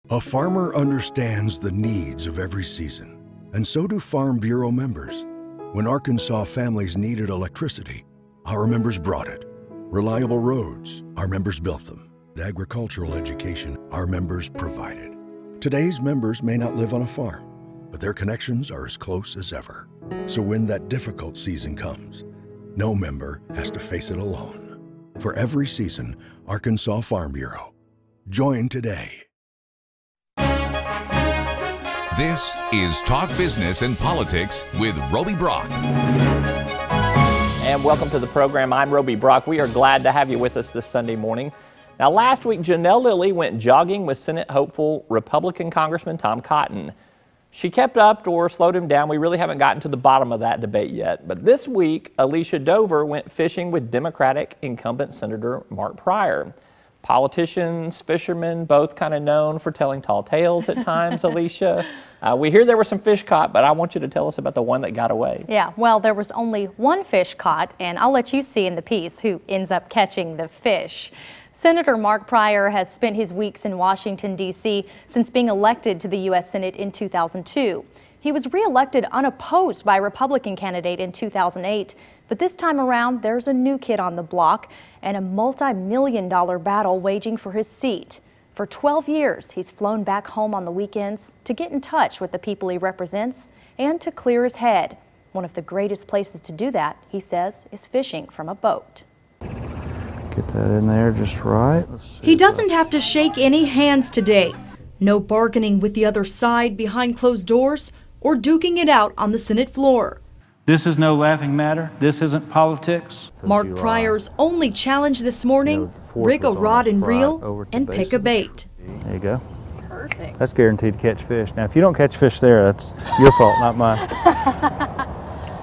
A farmer understands the needs of every season, and so do Farm Bureau members. When Arkansas families needed electricity, our members brought it. Reliable roads, our members built them. Agricultural education, our members provided. Today's members may not live on a farm, but their connections are as close as ever. So when that difficult season comes, no member has to face it alone. For every season, Arkansas Farm Bureau. Join today. This is Talk Business and Politics with Roby Brock. And welcome to the program. I'm Roby Brock. We are glad to have you with us this Sunday morning. Now, last week, Janelle Lilly went jogging with Senate hopeful Republican Congressman Tom Cotton. She kept up or slowed him down. We really haven't gotten to the bottom of that debate yet. But this week, Elicia Dover went fishing with Democratic incumbent Senator Mark Pryor. Politicians, fishermen, both kind of known for telling tall tales at times, Elicia. We hear there were some fish caught, but I want you to tell us about the one that got away. Yeah, well, there was only one fish caught, and I'll let you see in the piece who ends up catching the fish. Senator Mark Pryor has spent his weeks in Washington, D.C. since being elected to the U.S. Senate in 2002. He was re-elected unopposed by a Republican candidate in 2008, but this time around there's a new kid on the block and a multi-million-dollar battle waging for his seat. For 12 years, he's flown back home on the weekends to get in touch with the people he represents and to clear his head. One of the greatest places to do that, he says, is fishing from a boat. Get that in there just right. He doesn't have to shake any hands today. No bargaining with the other side behind closed doors or duking it out on the Senate floor. This is no laughing matter. This isn't politics. Mark Pryor's only challenge this morning, rig a rod and reel and pick a bait. There you go. Perfect. That's guaranteed to catch fish. Now, if you don't catch fish there, that's your fault, not mine.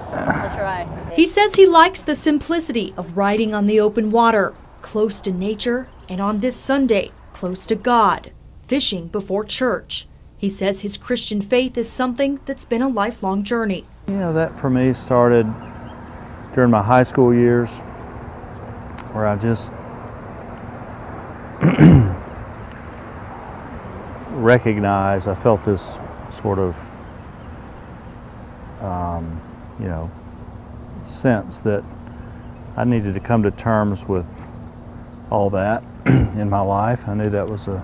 That's right. He says he likes the simplicity of riding on the open water, close to nature, and on this Sunday, close to God, fishing before church. He says his Christian faith is something that's been a lifelong journey. You know, that for me started during my high school years, where I just recognized, I felt this sort of, you know, sense that I needed to come to terms with all that in my life. I knew that was a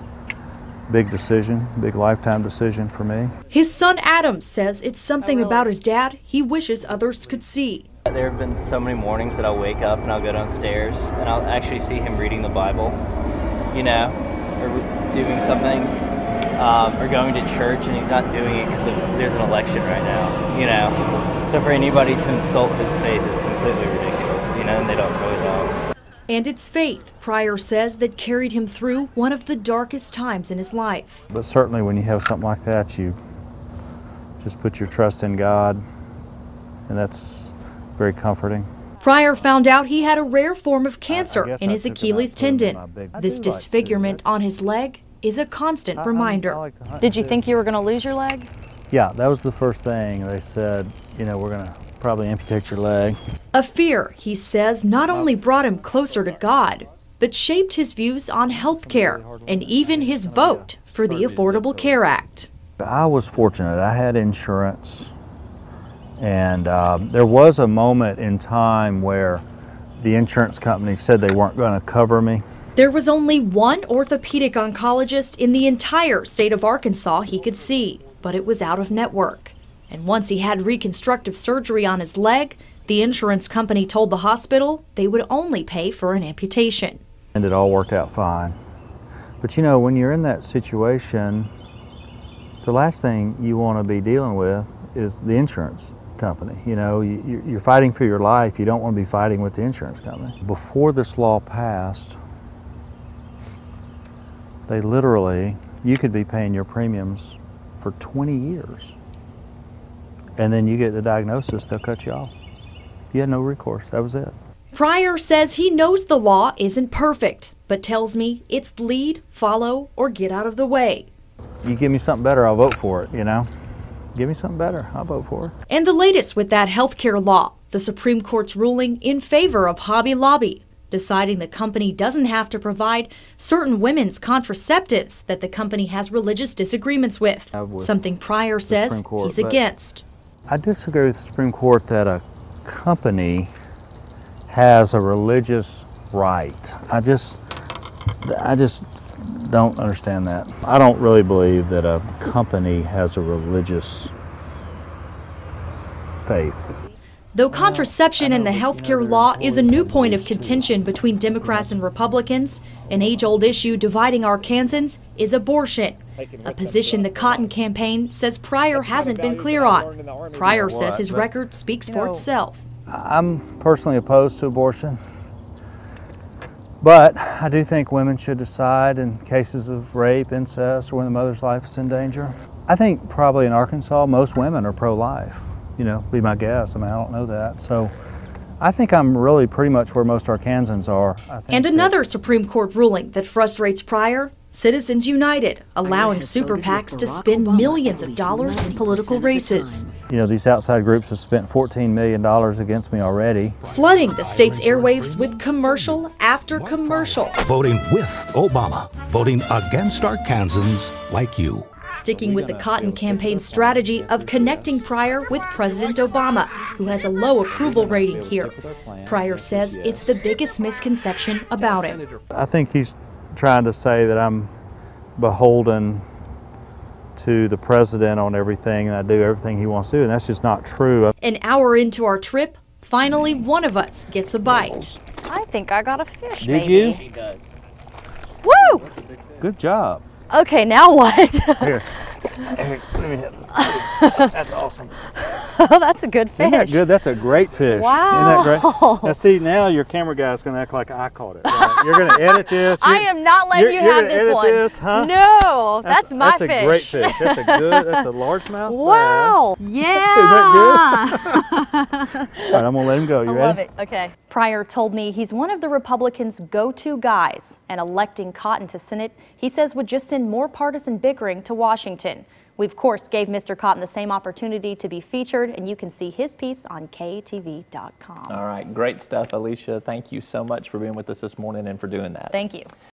big decision, big lifetime decision for me. His son Adam says it's something about his dad he wishes others could see. There have been so many mornings that I'll wake up and I'll go downstairs and I'll actually see him reading the Bible, you know, or doing something, or going to church, and he's not doing it because there's an election right now, you know. So for anybody to insult his faith is completely ridiculous, you know, and they don't really know. And it's faith, Pryor says, that carried him through one of the darkest times in his life. But certainly when you have something like that, you just put your trust in God, and that's very comforting. Pryor found out he had a rare form of cancer in his Achilles tendon. This disfigurement on his leg is a constant reminder. Did you think you were going to lose your leg? Yeah, that was the first thing. They said, you know, we're going to probably amputate your leg. A fear, he says, not only brought him closer to God, but shaped his views on health care and even his vote for the Affordable Care Act. I was fortunate. I had insurance, and there was a moment in time where the insurance company said they weren't going to cover me. There was only one orthopedic oncologist in the entire state of Arkansas he could see, but it was out of network. And once he had reconstructive surgery on his leg, the insurance company told the hospital they would only pay for an amputation. And it all worked out fine. But you know, when you're in that situation, the last thing you want to be dealing with is the insurance company. You know, you're fighting for your life. You don't want to be fighting with the insurance company. Before this law passed, they literally, you could be paying your premiums for 20 years. And then you get the diagnosis, they'll cut you off. You had no recourse, that was it. Pryor says he knows the law isn't perfect, but tells me it's lead, follow, or get out of the way. You give me something better, I'll vote for it, you know? Give me something better, I'll vote for it. And the latest with that health care law, the Supreme Court's ruling in favor of Hobby Lobby, deciding the company doesn't have to provide certain women's contraceptives that the company has religious disagreements with, something Pryor says he's against. I disagree with the Supreme Court that a company has a religious right. I just don't understand that. I don't really believe that a company has a religious faith. Though contraception and the healthcare law is a new point of contention between Democrats and Republicans, an age-old issue dividing Arkansans is abortion, a position the Cotton campaign says Pryor hasn't been clear on. Pryor says his record speaks for itself. I'm personally opposed to abortion, but I do think women should decide in cases of rape, incest, or when the mother's life is in danger. I think probably in Arkansas most women are pro-life. You know, be my guess. I mean, I don't know that. So I think I'm really pretty much where most Arkansans are. And another Supreme Court ruling that frustrates Pryor, Citizens United, allowing super PACs to spend millions of dollars in political races. You know, these outside groups have spent $14 million against me already. Flooding the state's airwaves with commercial after commercial. Voting with Obama, voting against Arkansans like you. Sticking with the Cotton campaign strategy of connecting Pryor with President Obama, who has a low approval rating here. Pryor says it's the biggest misconception about him. I think he's trying to say that I'm beholden to the president on everything and I do everything he wants to do, and that's just not true. An hour into our trip, finally one of us gets a bite. I think I got a fish, Did baby. you? He does. Woo! Good job. Okay, now what? Here, Eric, let me have some. That's awesome. Oh, that's a good fish. Isn't that good? That's a great fish. Wow. Isn't that great? Now see, now your camera guy's going to act like I caught it. Right? You're going to edit this. I am not letting you have this one. This, huh? No, that's my fish. That's a great fish. That's a good, that's a largemouth Wow. bass. Yeah. Isn't that good? All right, I'm going to let him go. You ready? I love it. Okay. Pryor told me he's one of the Republicans' go-to guys, and electing Cotton to Senate, he says, would just send more partisan bickering to Washington. We, of course, gave Mr. Cotton the same opportunity to be featured, and you can see his piece on KATV.com. All right, great stuff, Elicia. Thank you so much for being with us this morning and for doing that. Thank you.